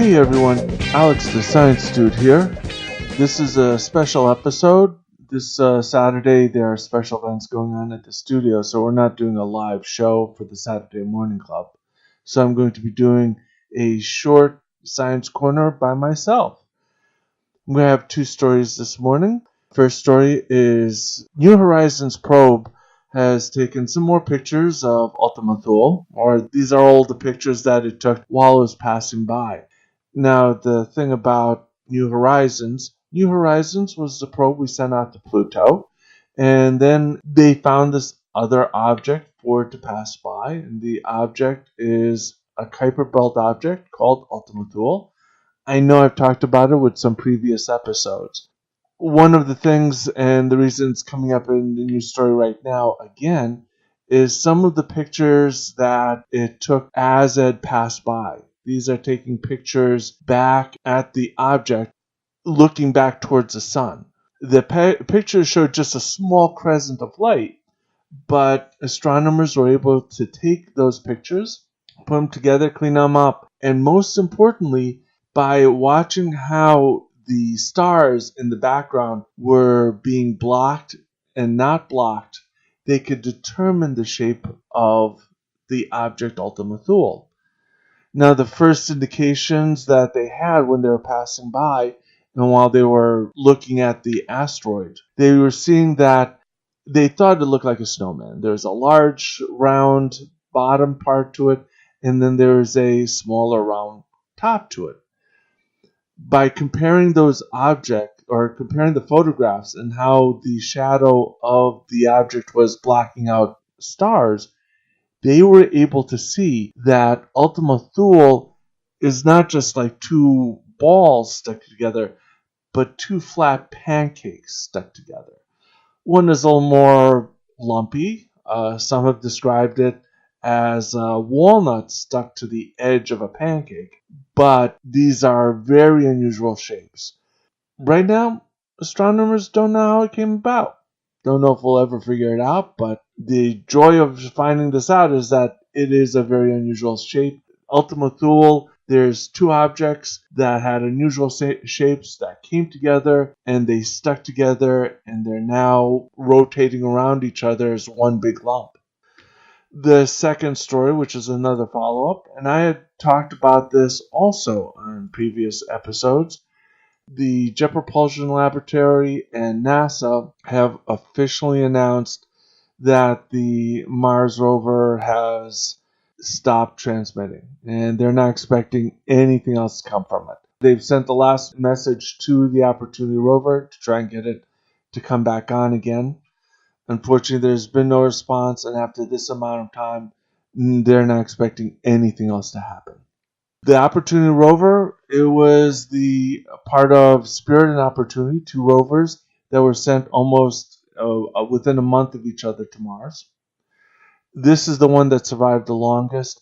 Hey everyone, Alex the Science Dude here. This is a special episode. This Saturday there are special events going on at the studio, so we're not doing a live show for the Saturday Morning Club. So I'm going to be doing a short science corner by myself. I'm going to have two stories this morning. First story is New Horizons probe has taken some more pictures of Ultima Thule, or these are all the pictures that it took while it was passing by. Now, the thing about New Horizons was the probe we sent out to Pluto, and then they found this other object for it to pass by, and the object is a Kuiper Belt object called Ultima Thule. I know I've talked about it with some previous episodes. One of the things, and the reason it's coming up in the news story right now again, is some of the pictures that it took as it passed by. These are taking pictures back at the object, looking back towards the sun. The pictures showed just a small crescent of light, but astronomers were able to take those pictures, put them together, clean them up, and most importantly, by watching how the stars in the background were being blocked and not blocked, they could determine the shape of the object Ultima Thule. Now, the first indications that they had when they were passing by and while they were looking at the asteroid, they were seeing that they thought it looked like a snowman. There's a large round bottom part to it, and then there's a smaller round top to it. By comparing those objects, or comparing the photographs and how the shadow of the object was blocking out stars, they were able to see that Ultima Thule is not just like two balls stuck together, but two flat pancakes stuck together. One is a little more lumpy. Some have described it as walnuts stuck to the edge of a pancake, but these are very unusual shapes. Right now, astronomers don't know how it came about. Don't know if we'll ever figure it out, but the joy of finding this out is that it is a very unusual shape. Ultima Thule, there's two objects that had unusual shapes that came together, and they stuck together, and they're now rotating around each other as one big lump. The second story, which is another follow-up, and I had talked about this also on previous episodes. The Jet Propulsion Laboratory and NASA have officially announced that the Mars rover has stopped transmitting, and they're not expecting anything else to come from it. They've sent the last message to the Opportunity rover to try and get it to come back on again. Unfortunately, there's been no response, and after this amount of time, they're not expecting anything else to happen. The Opportunity rover, it was the part of Spirit and Opportunity, two rovers that were sent almost within a month of each other to Mars. This is the one that survived the longest.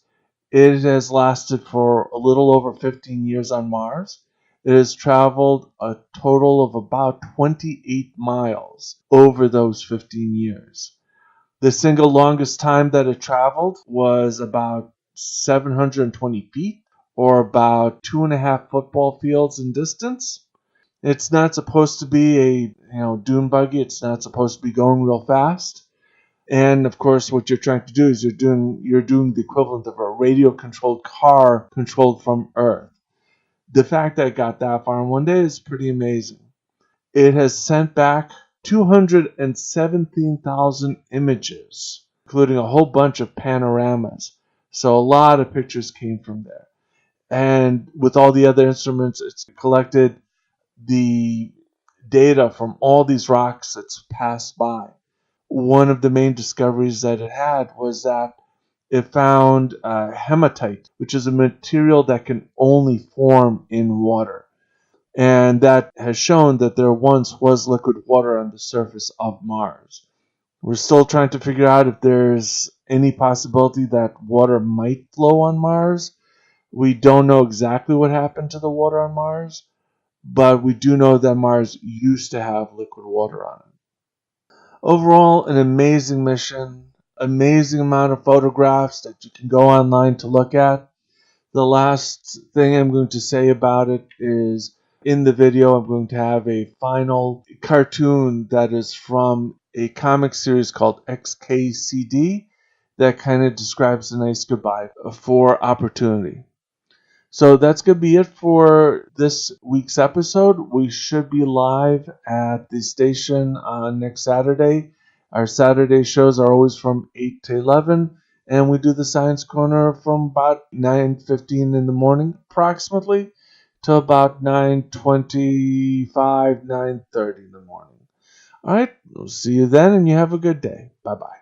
It has lasted for a little over 15 years on Mars. It has traveled a total of about 28 miles over those 15 years. The single longest time that it traveled was about 720 feet, or about 2.5 football fields in distance. It's not supposed to be a dune buggy. It's not supposed to be going real fast. And of course, what you're trying to do is you're doing the equivalent of a radio-controlled car controlled from Earth. The fact that it got that far in one day is pretty amazing. It has sent back 217,000 images, including a whole bunch of panoramas. So a lot of pictures came from there. And with all the other instruments, it's collected the data from all these rocks that's passed by. One of the main discoveries that it had was that it found hematite, which is a material that can only form in water. And that has shown that there once was liquid water on the surface of Mars. We're still trying to figure out if there's any possibility that water might flow on Mars. We don't know exactly what happened to the water on Mars, but we do know that Mars used to have liquid water on it. Overall, an amazing mission, amazing amount of photographs that you can go online to look at. The last thing I'm going to say about it is in the video I'm going to have a final cartoon that is from a comic series called XKCD that kind of describes a nice goodbye for opportunity. So that's going to be it for this week's episode. We should be live at the station on next Saturday. Our Saturday shows are always from 8 to 11, and we do the Science Corner from about 9:15 in the morning, approximately, to about 9:25, 9:30 in the morning. All right, we'll see you then, and you have a good day. Bye-bye.